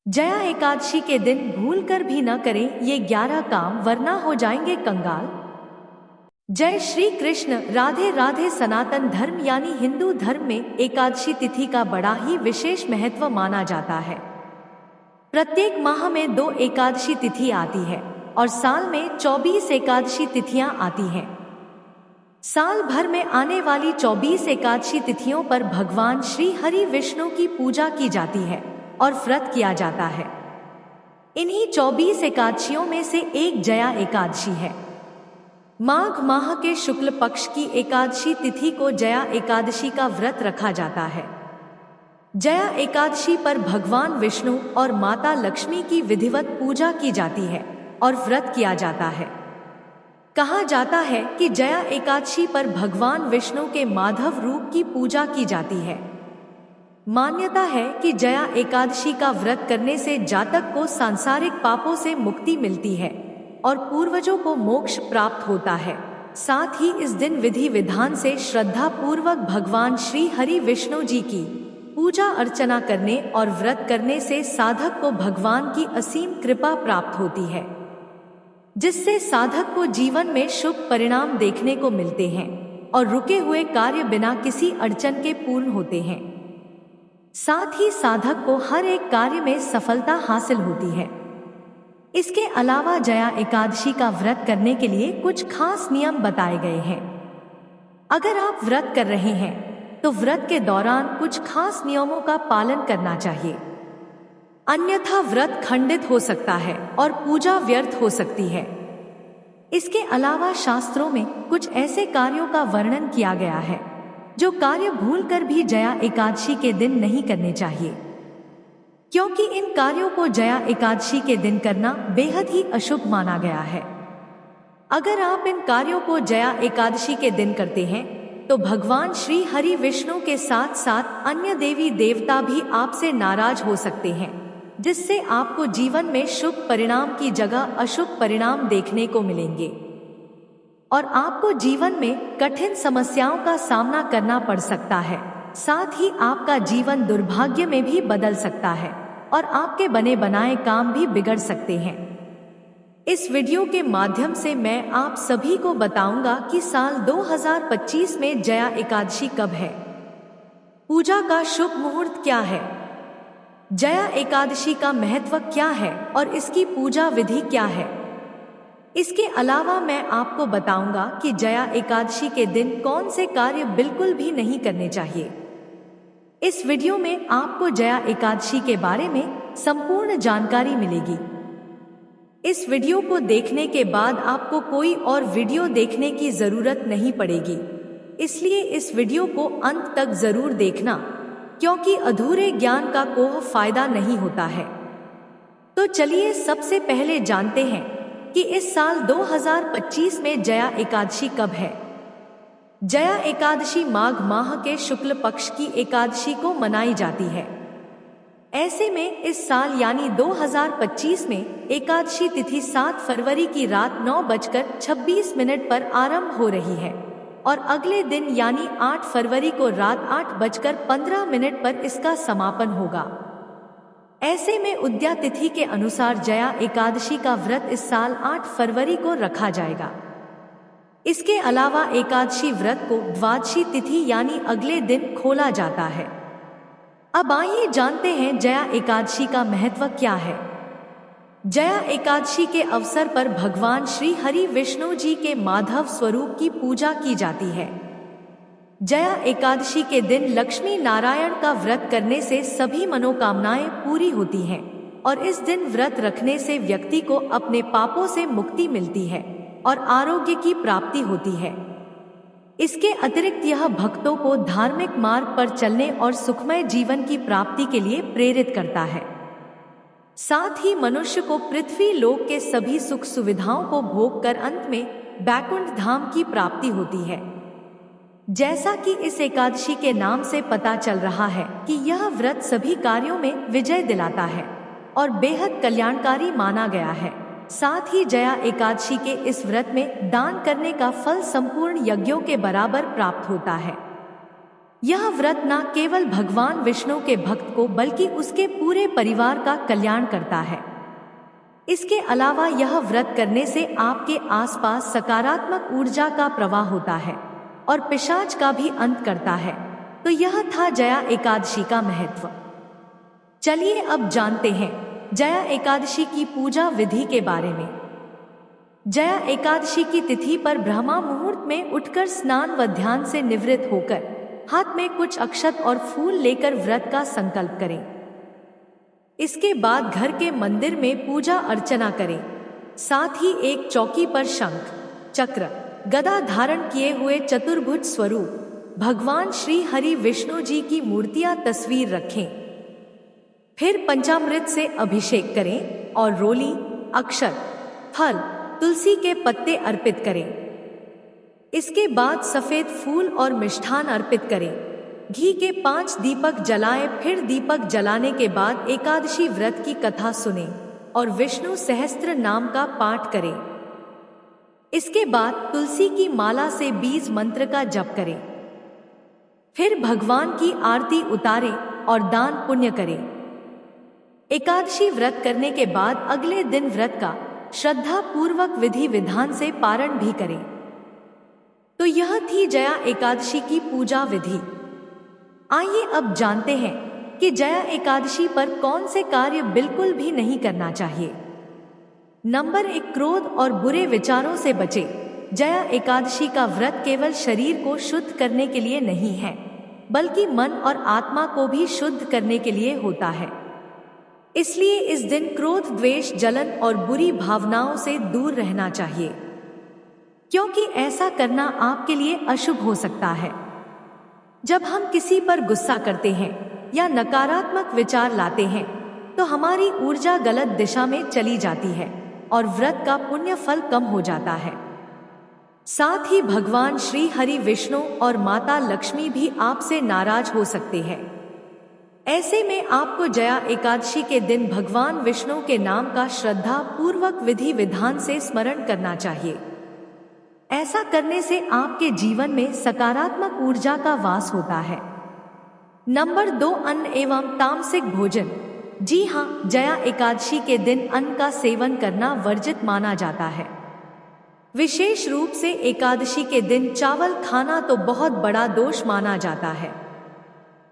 जया एकादशी के दिन भूल कर भी न करें ये 11 काम, वरना हो जाएंगे कंगाल। जय श्री कृष्ण। राधे राधे। सनातन धर्म यानी हिंदू धर्म में एकादशी तिथि का बड़ा ही विशेष महत्व माना जाता है। प्रत्येक माह में 2 एकादशी तिथि आती है और साल में 24 एकादशी तिथियां आती हैं। साल भर में आने वाली 24 एकादशी तिथियों पर भगवान श्री हरि विष्णु की पूजा की जाती है और व्रत किया जाता है। इन्हीं 24 एकादशियों में से एक जया एकादशी है। माघ माह के शुक्ल पक्ष की एकादशी तिथि को जया एकादशी का व्रत रखा जाता है। जया एकादशी पर भगवान विष्णु और माता लक्ष्मी की विधिवत पूजा की जाती है और व्रत किया जाता है। कहा जाता है कि जया एकादशी पर भगवान विष्णु के माधव रूप की पूजा की जाती है। मान्यता है कि जया एकादशी का व्रत करने से जातक को सांसारिक पापों से मुक्ति मिलती है और पूर्वजों को मोक्ष प्राप्त होता है। साथ ही इस दिन विधि विधान से श्रद्धा पूर्वक भगवान श्री हरि विष्णु जी की पूजा अर्चना करने और व्रत करने से साधक को भगवान की असीम कृपा प्राप्त होती है, जिससे साधक को जीवन में शुभ परिणाम देखने को मिलते हैं और रुके हुए कार्य बिना किसी अड़चन के पूर्ण होते हैं। साथ ही साधक को हर एक कार्य में सफलता हासिल होती है। इसके अलावा जया एकादशी का व्रत करने के लिए कुछ खास नियम बताए गए हैं। अगर आप व्रत कर रहे हैं तो व्रत के दौरान कुछ खास नियमों का पालन करना चाहिए, अन्यथा व्रत खंडित हो सकता है और पूजा व्यर्थ हो सकती है। इसके अलावा शास्त्रों में कुछ ऐसे कार्यों का वर्णन किया गया है जो कार्य भूलकर भी जया एकादशी के दिन नहीं करने चाहिए, क्योंकि इन कार्यों को जया एकादशी के दिन करना बेहद ही अशुभ माना गया है। अगर आप इन कार्यों को जया एकादशी के दिन करते हैं तो भगवान श्री हरि विष्णु के साथ साथ अन्य देवी देवता भी आपसे नाराज हो सकते हैं, जिससे आपको जीवन में शुभ परिणाम की जगह अशुभ परिणाम देखने को मिलेंगे और आपको जीवन में कठिन समस्याओं का सामना करना पड़ सकता है। साथ ही आपका जीवन दुर्भाग्य में भी बदल सकता है और आपके बने बनाए काम भी बिगड़ सकते हैं। इस वीडियो के माध्यम से मैं आप सभी को बताऊंगा कि साल 2025 में जया एकादशी कब है, पूजा का शुभ मुहूर्त क्या है, जया एकादशी का महत्व क्या है और इसकी पूजा विधि क्या है। इसके अलावा मैं आपको बताऊंगा कि जया एकादशी के दिन कौन से कार्य बिल्कुल भी नहीं करने चाहिए। इस वीडियो में आपको जया एकादशी के बारे में संपूर्ण जानकारी मिलेगी। इस वीडियो को देखने के बाद आपको कोई और वीडियो देखने की जरूरत नहीं पड़ेगी, इसलिए इस वीडियो को अंत तक जरूर देखना, क्योंकि अधूरे ज्ञान का कोई फायदा नहीं होता है। तो चलिए सबसे पहले जानते हैं कि इस साल 2025 में जया एकादशी कब है। जया एकादशी माघ माह के शुक्ल पक्ष की एकादशी को मनाई जाती है। ऐसे में इस साल यानी 2025 में एकादशी तिथि 7 फरवरी की रात 9:26 पर आरंभ हो रही है और अगले दिन यानी 8 फरवरी को रात 8:15 पर इसका समापन होगा। ऐसे में उद्या तिथि के अनुसार जया एकादशी का व्रत इस साल 8 फरवरी को रखा जाएगा। इसके अलावा एकादशी व्रत को द्वादशी तिथि यानी अगले दिन खोला जाता है। अब आइए जानते हैं जया एकादशी का महत्व क्या है। जया एकादशी के अवसर पर भगवान श्री हरि विष्णु जी के माधव स्वरूप की पूजा की जाती है। जया एकादशी के दिन लक्ष्मी नारायण का व्रत करने से सभी मनोकामनाएं पूरी होती हैं और इस दिन व्रत रखने से व्यक्ति को अपने पापों से मुक्ति मिलती है और आरोग्य की प्राप्ति होती है। इसके अतिरिक्त यह भक्तों को धार्मिक मार्ग पर चलने और सुखमय जीवन की प्राप्ति के लिए प्रेरित करता है। साथ ही मनुष्य को पृथ्वी लोक के सभी सुख सुविधाओं को भोग कर अंत में बैकुंठ धाम की प्राप्ति होती है। जैसा कि इस एकादशी के नाम से पता चल रहा है कि यह व्रत सभी कार्यों में विजय दिलाता है और बेहद कल्याणकारी माना गया है। साथ ही जया एकादशी के इस व्रत में दान करने का फल संपूर्ण यज्ञों के बराबर प्राप्त होता है। यह व्रत न केवल भगवान विष्णु के भक्त को बल्कि उसके पूरे परिवार का कल्याण करता है। इसके अलावा यह व्रत करने से आपके आसपास सकारात्मक ऊर्जा का प्रवाह होता है और पिशाच का भी अंत करता है। तो यह था जया एकादशी का महत्व। चलिए अब जानते हैं जया एकादशी की पूजा विधि के बारे में। जया एकादशी की तिथि पर ब्रह्मा मुहूर्त में उठकर स्नान व ध्यान से निवृत्त होकर हाथ में कुछ अक्षत और फूल लेकर व्रत का संकल्प करें। इसके बाद घर के मंदिर में पूजा अर्चना करें। साथ ही एक चौकी पर शंख, चक्र, गदा धारण किए हुए चतुर्भुज स्वरूप भगवान श्री हरि विष्णु जी की मूर्तियां तस्वीर रखें। फिर पंचामृत से अभिषेक करें और रोली, अक्षत, फल, तुलसी के पत्ते अर्पित करें। इसके बाद सफेद फूल और मिष्ठान अर्पित करें। घी के 5 दीपक जलाएं। फिर दीपक जलाने के बाद एकादशी व्रत की कथा सुनें और विष्णु सहस्त्र नाम का पाठ करें। इसके बाद तुलसी की माला से बीज मंत्र का जप करें। फिर भगवान की आरती उतारें और दान पुण्य करें। एकादशी व्रत करने के बाद अगले दिन व्रत का श्रद्धा पूर्वक विधि विधान से पारण भी करें। तो यह थी जया एकादशी की पूजा विधि। आइए अब जानते हैं कि जया एकादशी पर कौन से कार्य बिल्कुल भी नहीं करना चाहिए। नंबर 1, क्रोध और बुरे विचारों से बचें। जया एकादशी का व्रत केवल शरीर को शुद्ध करने के लिए नहीं है, बल्कि मन और आत्मा को भी शुद्ध करने के लिए होता है। इसलिए इस दिन क्रोध, द्वेष, जलन और बुरी भावनाओं से दूर रहना चाहिए, क्योंकि ऐसा करना आपके लिए अशुभ हो सकता है। जब हम किसी पर गुस्सा करते हैं या नकारात्मक विचार लाते हैं तो हमारी ऊर्जा गलत दिशा में चली जाती है और व्रत का पुण्य फल कम हो जाता है। साथ ही भगवान श्री हरि विष्णु और माता लक्ष्मी भी आपसे नाराज हो सकते हैं। ऐसे में आपको जया एकादशी के दिन भगवान विष्णु के नाम का श्रद्धा पूर्वक विधि विधान से स्मरण करना चाहिए। ऐसा करने से आपके जीवन में सकारात्मक ऊर्जा का वास होता है। नंबर 2, अन्न एवं तामसिक भोजन। जी हाँ, जया एकादशी के दिन अन्न का सेवन करना वर्जित माना जाता है। विशेष रूप से एकादशी के दिन चावल खाना तो बहुत बड़ा दोष माना जाता है।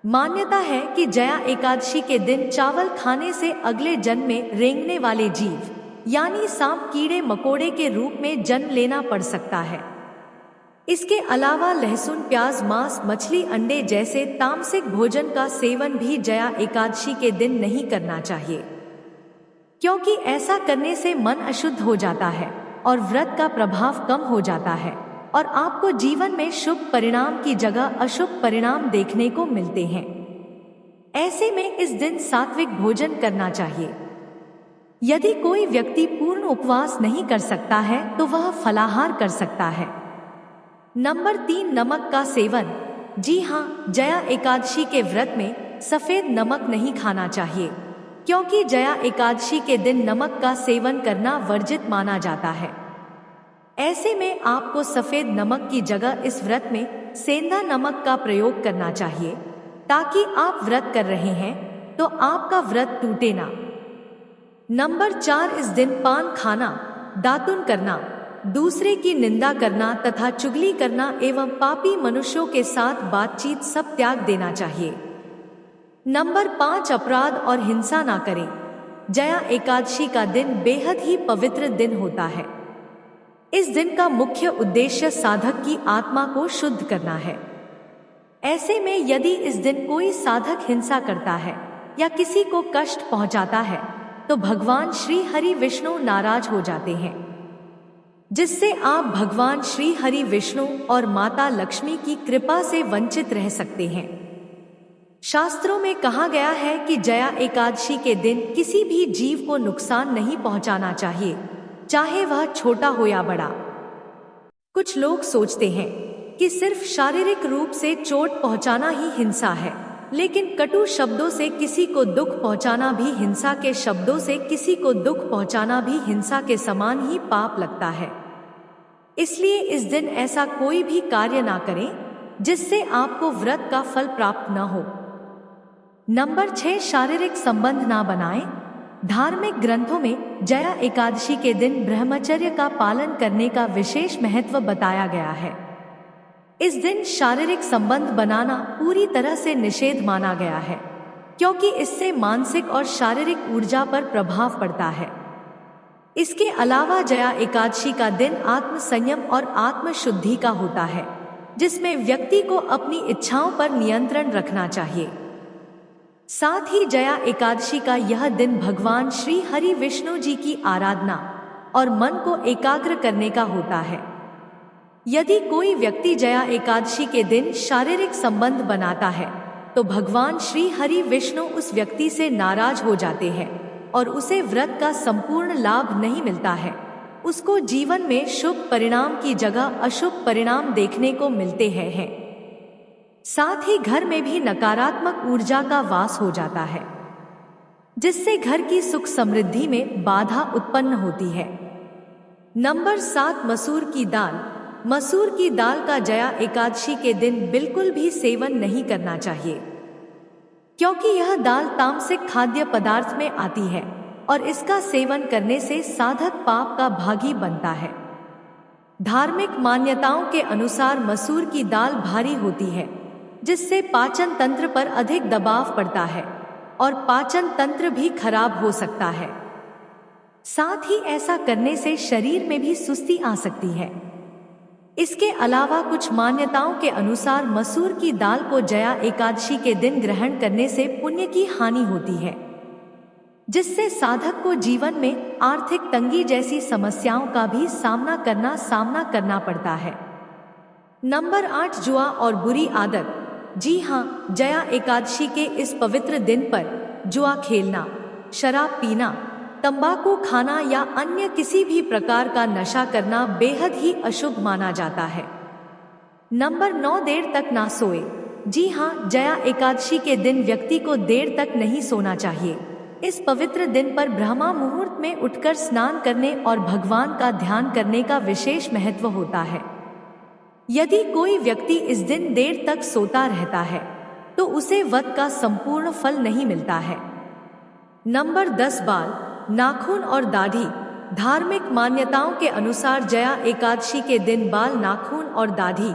मान्यता है कि जया एकादशी के दिन चावल खाने से अगले जन्म में रेंगने वाले जीव यानी सांप, कीड़े मकोड़े के रूप में जन्म लेना पड़ सकता है। इसके अलावा लहसुन, प्याज, मांस, मछली, अंडे जैसे तामसिक भोजन का सेवन भी जया एकादशी के दिन नहीं करना चाहिए, क्योंकि ऐसा करने से मन अशुद्ध हो जाता है और व्रत का प्रभाव कम हो जाता है और आपको जीवन में शुभ परिणाम की जगह अशुभ परिणाम देखने को मिलते हैं। ऐसे में इस दिन सात्विक भोजन करना चाहिए। यदि कोई व्यक्ति पूर्ण उपवास नहीं कर सकता है तो वह फलाहार कर सकता है। नंबर 3, नमक का सेवन। जी हाँ, जया एकादशी के व्रत में सफेद नमक नहीं खाना चाहिए, क्योंकि जया एकादशी के दिन नमक का सेवन करना वर्जित माना जाता है। ऐसे में आपको सफेद नमक की जगह इस व्रत में सेंधा नमक का प्रयोग करना चाहिए, ताकि आप व्रत कर रहे हैं तो आपका व्रत टूटे ना। नंबर 4, इस दिन पान खाना, दातुन करना, दूसरे की निंदा करना तथा चुगली करना एवं पापी मनुष्यों के साथ बातचीत सब त्याग देना चाहिए। नंबर 5, अपराध और हिंसा ना करें। जया एकादशी का दिन बेहद ही पवित्र दिन होता है। इस दिन का मुख्य उद्देश्य साधक की आत्मा को शुद्ध करना है। ऐसे में यदि इस दिन कोई साधक हिंसा करता है या किसी को कष्ट पहुंचाता है तो भगवान श्री हरि विष्णु नाराज हो जाते हैं, जिससे आप भगवान श्री हरि विष्णु और माता लक्ष्मी की कृपा से वंचित रह सकते हैं। शास्त्रों में कहा गया है कि जया एकादशी के दिन किसी भी जीव को नुकसान नहीं पहुंचाना चाहिए, चाहे वह छोटा हो या बड़ा। कुछ लोग सोचते हैं कि सिर्फ शारीरिक रूप से चोट पहुंचाना ही हिंसा है, लेकिन कटु शब्दों से किसी को दुख पहुंचाना भी हिंसा के शब्दों से किसी को दुख पहुंचाना भी हिंसा के समान ही पाप लगता है। इसलिए इस दिन ऐसा कोई भी कार्य ना करें जिससे आपको व्रत का फल प्राप्त न हो। नंबर 6, शारीरिक संबंध ना बनाएं। धार्मिक ग्रंथों में जया एकादशी के दिन ब्रह्मचर्य का पालन करने का विशेष महत्व बताया गया है। इस दिन शारीरिक संबंध बनाना पूरी तरह से निषेध माना गया है, क्योंकि इससे मानसिक और शारीरिक ऊर्जा पर प्रभाव पड़ता है। इसके अलावा जया एकादशी का दिन आत्म संयम और आत्म शुद्धि का होता है, जिसमें व्यक्ति को अपनी इच्छाओं पर नियंत्रण रखना चाहिए। साथ ही जया एकादशी का यह दिन भगवान श्री हरि विष्णु जी की आराधना और मन को एकाग्र करने का होता है। यदि कोई व्यक्ति जया एकादशी के दिन शारीरिक संबंध बनाता है तो भगवान श्री हरि विष्णु उस व्यक्ति से नाराज हो जाते हैं और उसे व्रत का संपूर्ण लाभ नहीं मिलता है। उसको जीवन में शुभ परिणाम की जगह अशुभ परिणाम देखने को मिलते हैं। साथ ही घर में भी नकारात्मक ऊर्जा का वास हो जाता है, जिससे घर की सुख समृद्धि में बाधा उत्पन्न होती है। नंबर 7, मसूर की दाल। मसूर की दाल का जया एकादशी के दिन बिल्कुल भी सेवन नहीं करना चाहिए, क्योंकि यह दाल तामसिक खाद्य पदार्थ में आती है और इसका सेवन करने से साधक पाप का भागी बनता है। धार्मिक मान्यताओं के अनुसार मसूर की दाल भारी होती है, जिससे पाचन तंत्र पर अधिक दबाव पड़ता है और पाचन तंत्र भी खराब हो सकता है। साथ ही ऐसा करने से शरीर में भी सुस्ती आ सकती है। इसके अलावा कुछ मान्यताओं के अनुसार मसूर की दाल को जया एकादशी के दिन ग्रहण करने से पुण्य की हानि होती है, जिससे साधक को जीवन में आर्थिक तंगी जैसी समस्याओं का भी सामना करना पड़ता है। नंबर 8, जुआ और बुरी आदत। जी हाँ, जया एकादशी के इस पवित्र दिन पर जुआ खेलना, शराब पीना, तंबाकू खाना या अन्य किसी भी प्रकार का नशा करना बेहद ही अशुभ माना जाता है। नंबर 9, देर तक ना सोए। जी हाँ, जया एकादशी के दिन व्यक्ति को देर तक नहीं सोना चाहिए। इस पवित्र दिन पर ब्रह्मा मुहूर्त में उठकर स्नान करने और भगवान का ध्यान करने का विशेष महत्व होता है। यदि कोई व्यक्ति इस दिन देर तक सोता रहता है तो उसे व्रत का संपूर्ण फल नहीं मिलता है। नंबर 10, बाल, नाखून और दाढ़ी। धार्मिक मान्यताओं के अनुसार जया एकादशी के दिन बाल, नाखून और दाढ़ी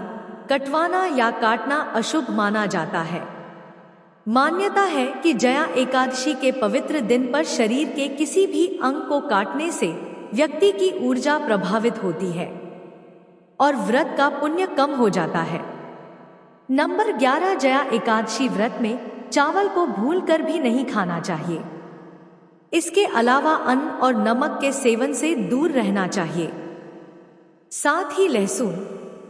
कटवाना या काटना अशुभ माना जाता है। मान्यता है कि जया एकादशी के पवित्र दिन पर शरीर के किसी भी अंग को काटने से व्यक्ति की ऊर्जा प्रभावित होती है और व्रत का पुण्य कम हो जाता है। नंबर 11, जया एकादशी व्रत में चावल को भूलकर भी नहीं खाना चाहिए। इसके अलावा अन्न और नमक के सेवन से दूर रहना चाहिए। साथ ही लहसुन,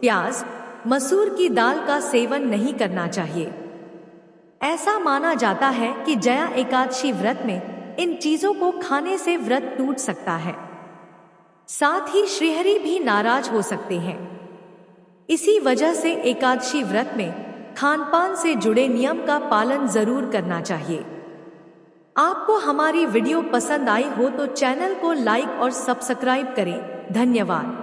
प्याज, मसूर की दाल का सेवन नहीं करना चाहिए। ऐसा माना जाता है कि जया एकादशी व्रत में इन चीजों को खाने से व्रत टूट सकता है। साथ ही श्रीहरि भी नाराज हो सकते हैं। इसी वजह से एकादशी व्रत में खानपान से जुड़े नियम का पालन जरूर करना चाहिए। आपको हमारी वीडियो पसंद आई हो तो चैनल को लाइक और सब्सक्राइब करें। धन्यवाद।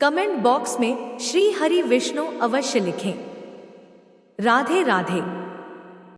कमेंट बॉक्स में श्री हरि विष्णु अवश्य लिखें। राधे राधे।